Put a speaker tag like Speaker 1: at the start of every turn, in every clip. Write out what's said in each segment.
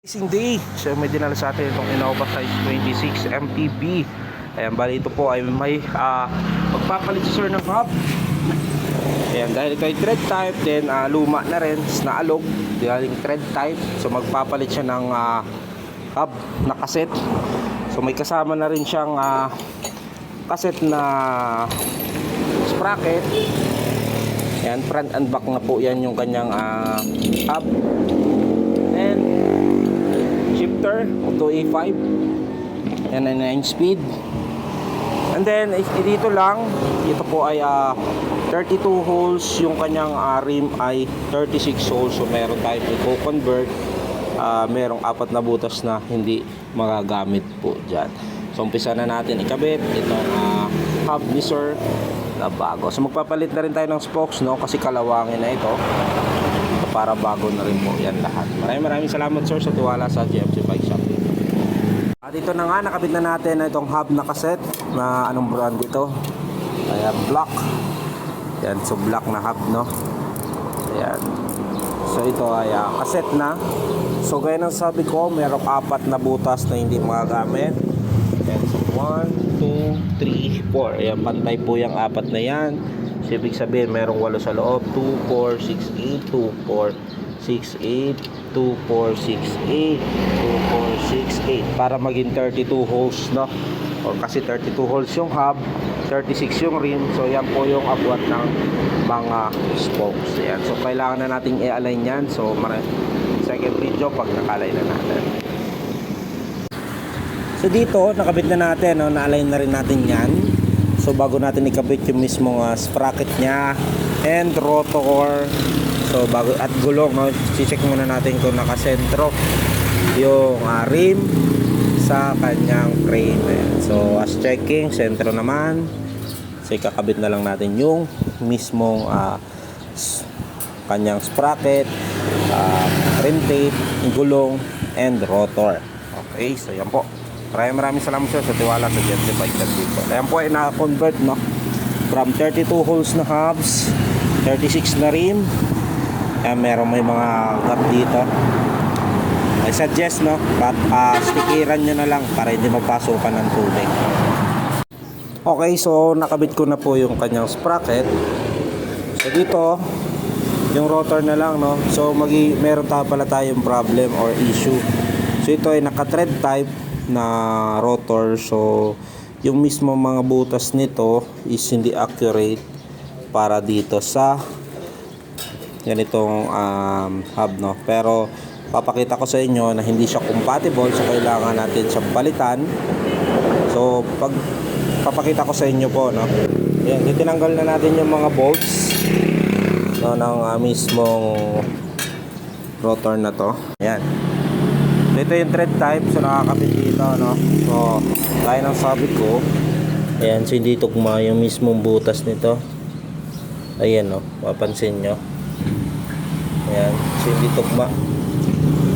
Speaker 1: Racing Day. So may dinala sa atin itong Innova Type 26 MPV. Ayan, bali ito po ay may magpapalit si sir ng hub. Ayan, dahil ito ay thread type, then luma na rin, naalog, dahil thread type. So magpapalit siya ng hub na cassette. So may kasama na rin siyang cassette na sprocket. Ayan, front and back na po yan yung kanyang hub. And shifter, auto A5. Yan ay 9 speed. And then dito lang, ito po ay 32 holes, yung kanyang rim ay 36 holes. So meron tayong i-convert. Merong 4 na butas na hindi magagamit po dyan. So umpisa na natin ikabit itong hub ni sir na bago. So magpapalit na rin tayo ng spokes, no, kasi kalawangin na ito. Para bago na rin po yan lahat. Maraming salamat sir sa tiwala sa GMC Bike Shop. At ito na nga, nakabit na natin itong hub na cassette na anong brand ito. Ayan, black. Ayan, so black na hub, no. Ayan. So ito ay cassette na. So gaya ng sabi ko, merong 4 na butas na hindi magagamit. Ayan, so 1, 2, 3, 4. Ayan, pantay po yung 4 na yan. So, ibig sabihin, merong 8 sa loob. 2, 4, 6, 8, 2, 4, 6, 8, 2, 4, 6, 8, 2, 4, 6, 8. Para maging 32 holes, no? O, kasi 32 holes yung hub, 36 yung rim. So, yan po yung abot ng mga spokes. Yan. So, kailangan na nating i-align yan. So, second video pag naka-align na natin. So, dito, nakabit na natin, no? Na-align na rin natin yan. So bago natin ikabit yung mismong sprocket nya and rotor, so bago at gulong, no, i-check muna natin kung nakasentro yung rim sa kanyang frame. So as checking, sentro naman. So ikakabit na lang natin yung mismong kanyang sprocket, rim tape, gulong and rotor. Okay, so yan po. Maraming salamat sir sa tiwala sa GMC Bike Shop dito. Ayan po ay na-convert, no, from 32 holes na hubs, 36 na rim. Ayan, may mga gap dito. I suggest, no, stickeran nyo na lang para hindi magpasukan ng tubig. Okay, so nakabit ko na po yung kanyang sprocket. So dito yung rotor na lang, no. So meron pala tayong problem or issue. So ito ay naka-thread type na rotor, so yung mismo mga butas nito is hindi accurate para dito sa ganitong hub, no. Pero papakita ko sa inyo na hindi siya compatible, so kailangan natin siyang palitan. So pag papakita ko sa inyo po, no, ayan, tinanggal na natin yung mga bolts, no, ng mismong rotor na to. Ayan. Ito yung thread type, so nakakabit dito, no. So gaya ng sabi ko, ayan, so hindi tugma yung mismong butas nito. Ayan, no, mapansin nyo, ayan, so hindi tugma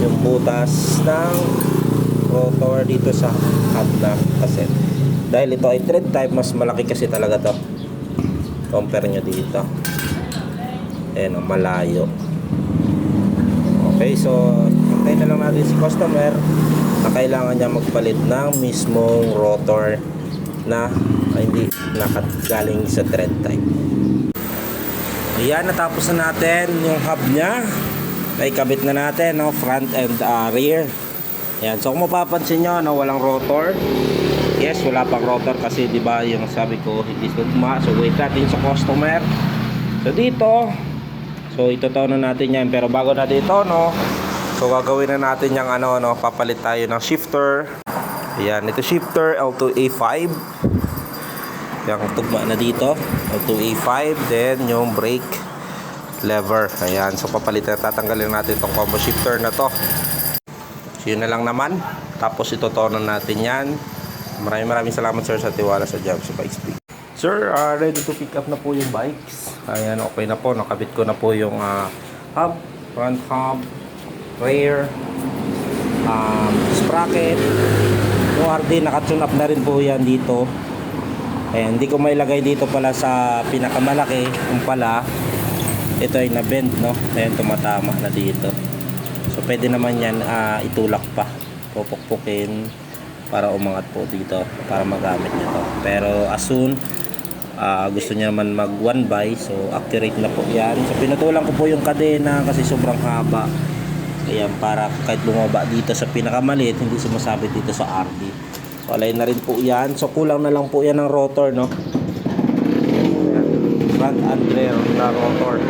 Speaker 1: yung butas ng rotor dito sa hub na cassette. Dahil ito ay thread type, mas malaki kasi talaga to compare nyo dito. Ayan, no, malayo. Okay, so hintayin na lang natin si customer na kailangan niya magpalit ng mismong rotor na hindi nakagaling sa thread type. Ayan, natapos na natin yung hub niya. Naikabit na natin, no, front and rear. Ayan, so kung mapapansin nyo, no, walang rotor. Yes, wala pang rotor kasi diba yung sabi ko hindi tugma. So wait natin sa customer. So dito, so itotono natin yan, pero bago natin itono, so gagawin na natin yung papalit tayo ng shifter. Ayan, ito shifter L2A5. Yung tugma na dito, L2A5. Then yung brake lever. Ayan, so papalitan, tatanggalin natin itong combo shifter na to. So yun na lang naman. Tapos itotono natin yan. Maraming salamat sir sa tiwala sa GMC Bikes. Sir, ready to pick up na po yung bikes. Ayan, okay na po. Nakabit ko na po yung hub, front hub, rear, sprocket. Yung RD, nakatune up na rin po yan dito. Ayan, hindi ko mailagay dito pala sa pinakamalaki. Kung pala, ito ay na-bend, no? Ayan, tumatama na dito. So pwede naman yan itulak pa, pupukpukin para umangat po dito, para magamit nyo to. Pero as soon gusto niya naman mag 1x, so accurate na po yan. So pinutulan ko po yung kadena kasi sobrang haba. Ayan, para kahit bumaba dito sa pinakamaliit, hindi sumasabit dito sa RD. So align na rin po yan. So kulang na lang po yan ng rotor, no? Ayan, front and rear na rotor.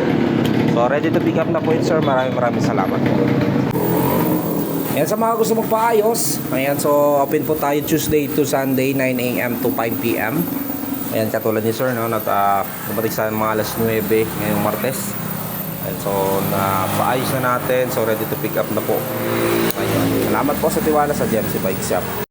Speaker 1: So ready to pick up na po yun, sir. Maraming salamat po. Ayan, sa mga gusto magpaayos, ayan, so open po tayo Tuesday to Sunday 9 AM to 5 PM. Ayan, katulad ni sir, no, nagbatik sa mga alas 9 ngayong Martes. Ayan, so napaayos na natin, so ready to pick up na po. Ayan, salamat po sa tiwala sa GMC Bike Shop.